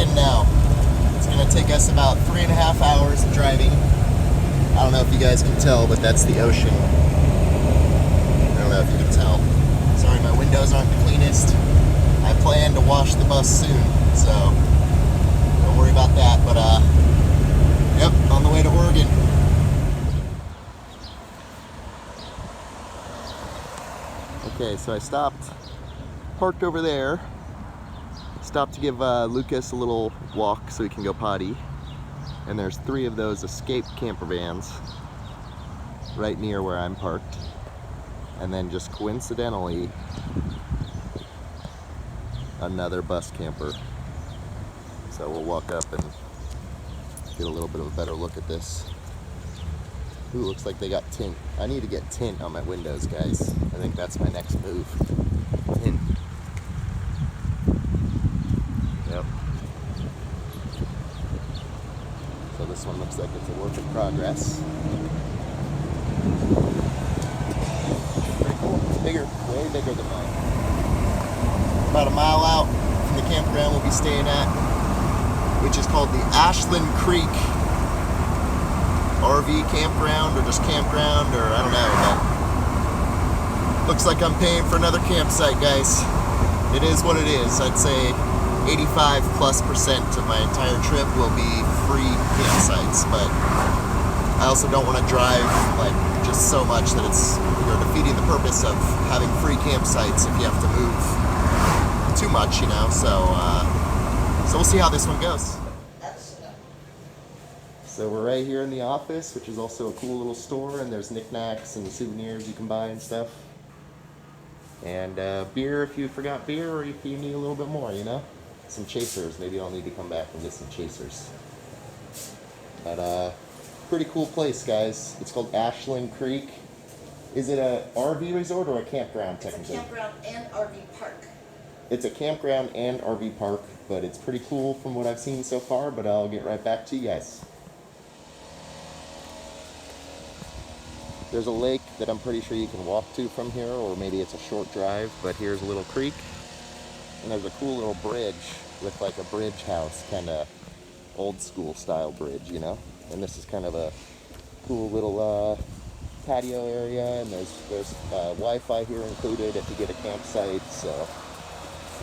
Oregon now. It's gonna take us about 3.5 hours of driving. I don't know if you guys can tell, but that's the ocean. I don't know if you can tell. Sorry, my windows aren't the cleanest. I plan to wash the bus soon, so don't worry about that. But yep, on the way to Oregon. Okay, so I parked over there. Stopped to give Lucas a little walk so he can go potty. And there's 3 of those escape camper vans right near where I'm parked. And then just coincidentally, another bus camper. So we'll walk up and get a little bit of a better look at this. Ooh, looks like they got tint. I need to get tint on my windows, guys. I think that's my next move. Tint. Yep. So this one looks like it's a work in progress. Pretty cool. It's bigger, way bigger than mine. About a mile out from the campground we'll be staying at, which is called the Ashland Creek RV Campground, or just campground, or I don't know, but looks like I'm paying for another campsite, guys. It is what it is. I'd say 85+% of my entire trip will be free campsites, but I also don't want to drive like just so much that it's, you're defeating the purpose of having free campsites if you have to move too much, you know. So we'll see how this one goes. So we're right here in the office, which is also a cool little store, and there's knickknacks and souvenirs you can buy and stuff. And beer if you forgot beer, or if you need a little bit more, you know? Some chasers. Maybe I'll need to come back and get some chasers. But pretty cool place, guys. It's called Ashland Creek. Is it a RV resort or a campground technically? It's a campground and RV park. It's a campground and RV park, but it's pretty cool from what I've seen so far, but I'll get right back to you guys. There's a lake that I'm pretty sure you can walk to from here, or maybe it's a short drive, but here's a little creek. And there's a cool little bridge with like a bridge house, kind of old school style bridge, you know? And this is kind of a cool little patio area, and there's Wi-Fi here included if you get a campsite, so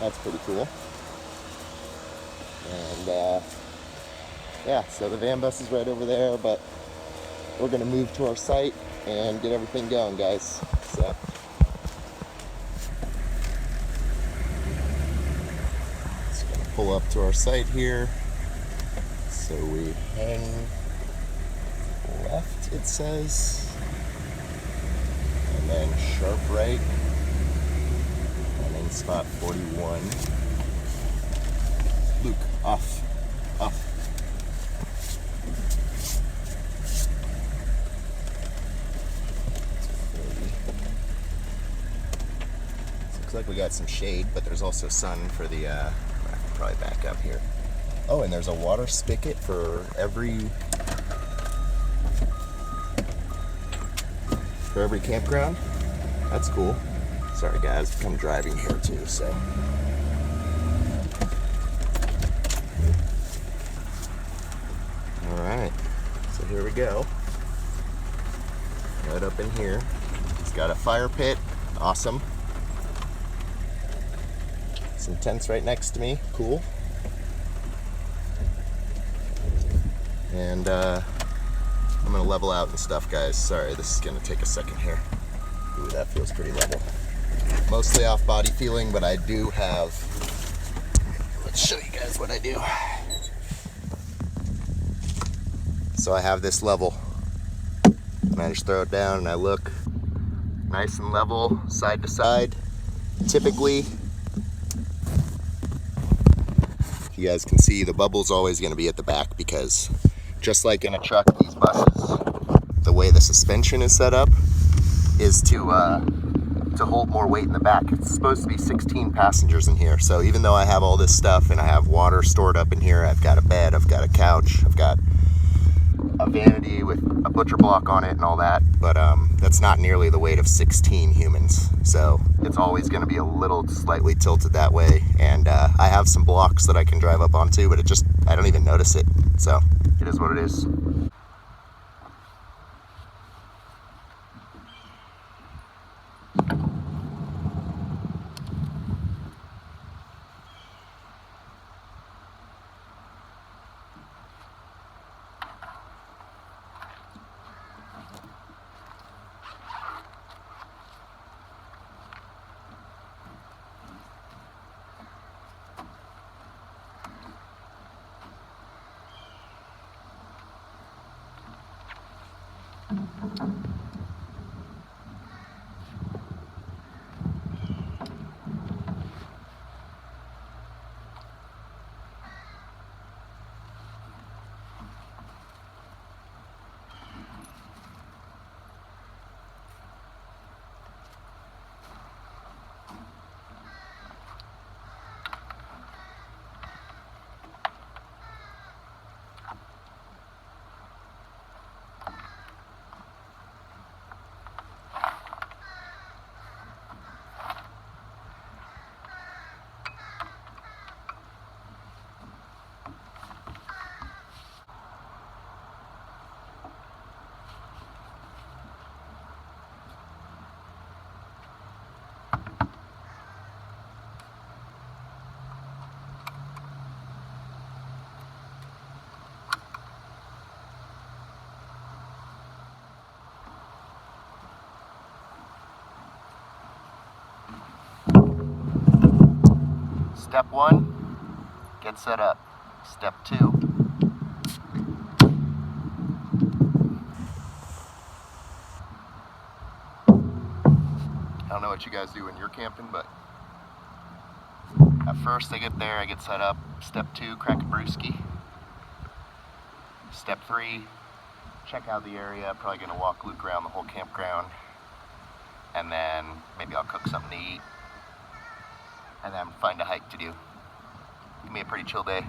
that's pretty cool. And yeah, so the van bus is right over there, but we're gonna move to our site and get everything going, guys. So just gonna pull up to our site here. So we hang left, it says, and then sharp right, and then spot 41. Luke, off. Looks like we got some shade, but there's also sun for the, I can probably back up here. Oh, and there's a water spigot for every campground. That's cool. Sorry guys, I'm driving here too, so. All right, so here we go. Right up in here. It's got a fire pit, awesome. Some tents right next to me, cool. And I'm gonna level out and stuff, guys. Sorry, this is gonna take a second here. Ooh, that feels pretty level. Mostly off body feeling, but I do have, let's show you guys what I do. So I have this level, and I just throw it down and I look nice and level, side to side. Typically, you guys can see the bubble's always going to be at the back, because just like in a truck, these buses, the way the suspension is set up is to hold more weight in the back. It's supposed to be 16 passengers in here, so even though I have all this stuff and I have water stored up in here, I've got a bed, I've got a couch, I've got a vanity with a butcher block on it and all that, but that's not nearly the weight of 16 humans. So it's always going to be a little slightly tilted that way. And I have some blocks that I can drive up onto, but I don't even notice it. So it is what it is. Step 1, get set up. Step 2, I don't know what you guys do when you're camping, but at first I get there, I get set up. Step 2, crack a brewski. Step 3, check out the area. Probably gonna loop around the whole campground. And then maybe I'll cook something to eat. And then find a hike to do. Give me a pretty chill day.